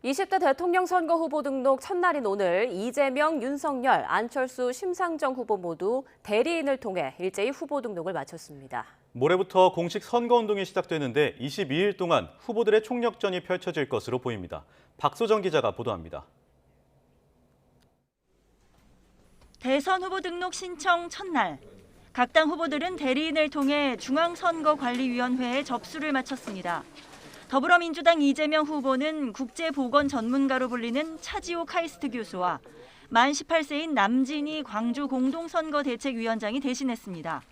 20대 대통령 선거 후보 등록 첫날인 오늘 이재명, 윤석열, 안철수, 심상정 후보 모두 대리인을 통해 일제히 후보 등록을 마쳤습니다. 모레부터 공식 선거운동이 시작되는데 22일 동안 후보들의 총력전이 펼쳐질 것으로 보입니다. 박소정 기자가 보도합니다. 대선 후보 등록 신청 첫날, 각 당 후보들은 대리인을 통해 중앙선거관리위원회에 접수를 마쳤습니다. 더불어민주당 이재명 후보는 국제보건 전문가로 불리는 차지호 카이스트 교수와 만 18세인 남진희 광주 공동선거대책위원장이 대신했습니다.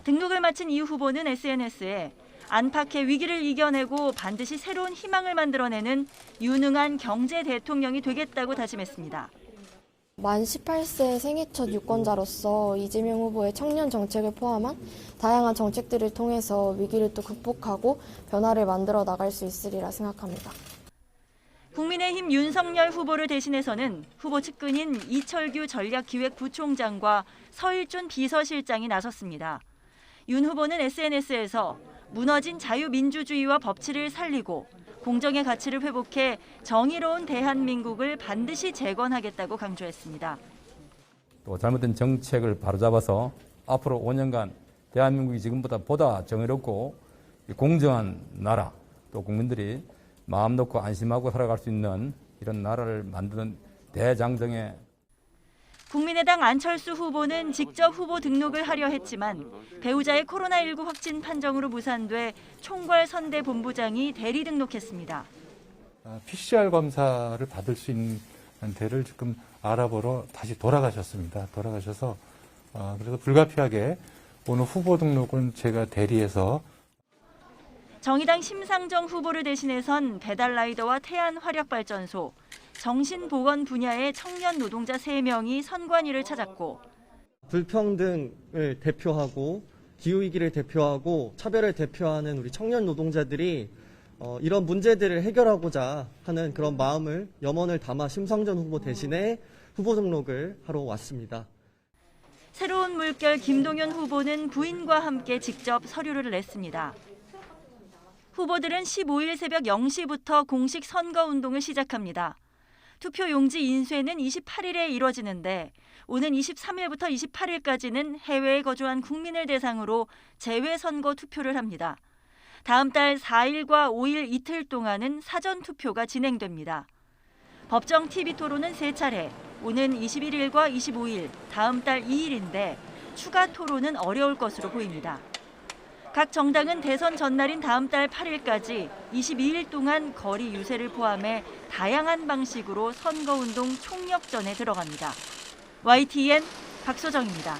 등록을 마친 이 후보는 SNS에 안팎의 위기를 이겨내고 반드시 새로운 희망을 만들어내는 유능한 경제 대통령이 되겠다고 다짐했습니다. 만 18세 생애 첫 유권자로서 이재명 후보의 청년 정책을 포함한 다양한 정책들을 통해서 위기를 또 극복하고 변화를 만들어 나갈 수 있으리라 생각합니다. 국민의힘 윤석열 후보를 대신해서는 후보 측근인 이철규 전략기획부총장과 서일준 비서실장이 나섰습니다. 윤 후보는 SNS에서 무너진 자유민주주의와 법치를 살리고 공정의 가치를 회복해 정의로운 대한민국을 반드시 재건하겠다고 강조했습니다. 또 잘못된 정책을 바로잡아서 앞으로 5년간 대한민국이 지금보다 보다 정의롭고 공정한 나라, 또 국민들이 마음 놓고 안심하고 살아갈 수 있는 이런 나라를 만드는 대장정에 국민의당 안철수 후보는 직접 후보 등록을 하려 했지만 배우자의 코로나19 확진 판정으로 무산돼 총괄선대본부장이 대리 등록했습니다. PCR 검사를 받을 수 있는 데를 지금 알아보러 다시 돌아가셨습니다. 돌아가셔서 그래서 불가피하게 오늘 후보 등록은 제가 대리해서 정의당 심상정 후보를 대신해선 배달라이더와 태안화력발전소, 정신보건 분야의 청년 노동자 3명이 선관위를 찾았고 불평등을 대표하고 기후위기를 대표하고 차별을 대표하는 우리 청년 노동자들이 이런 문제들을 해결하고자 하는 그런 마음을 염원을 담아 심상정 후보 대신에 후보 등록을 하러 왔습니다. 새로운 물결 김동연 후보는 부인과 함께 직접 서류를 냈습니다. 후보들은 15일 새벽 0시부터 공식 선거운동을 시작합니다. 투표 용지 인쇄는 28일에 이뤄지는데 오는 23일부터 28일까지는 해외에 거주한 국민을 대상으로 재외선거 투표를 합니다. 다음 달 4일과 5일 이틀 동안은 사전투표가 진행됩니다. 법정 TV 토론은 3차례, 오는 21일과 25일, 다음 달 2일인데 추가 토론은 어려울 것으로 보입니다. 각 정당은 대선 전날인 다음 달 8일까지 22일 동안 거리 유세를 포함해 다양한 방식으로 선거운동 총력전에 들어갑니다. YTN 박소정입니다.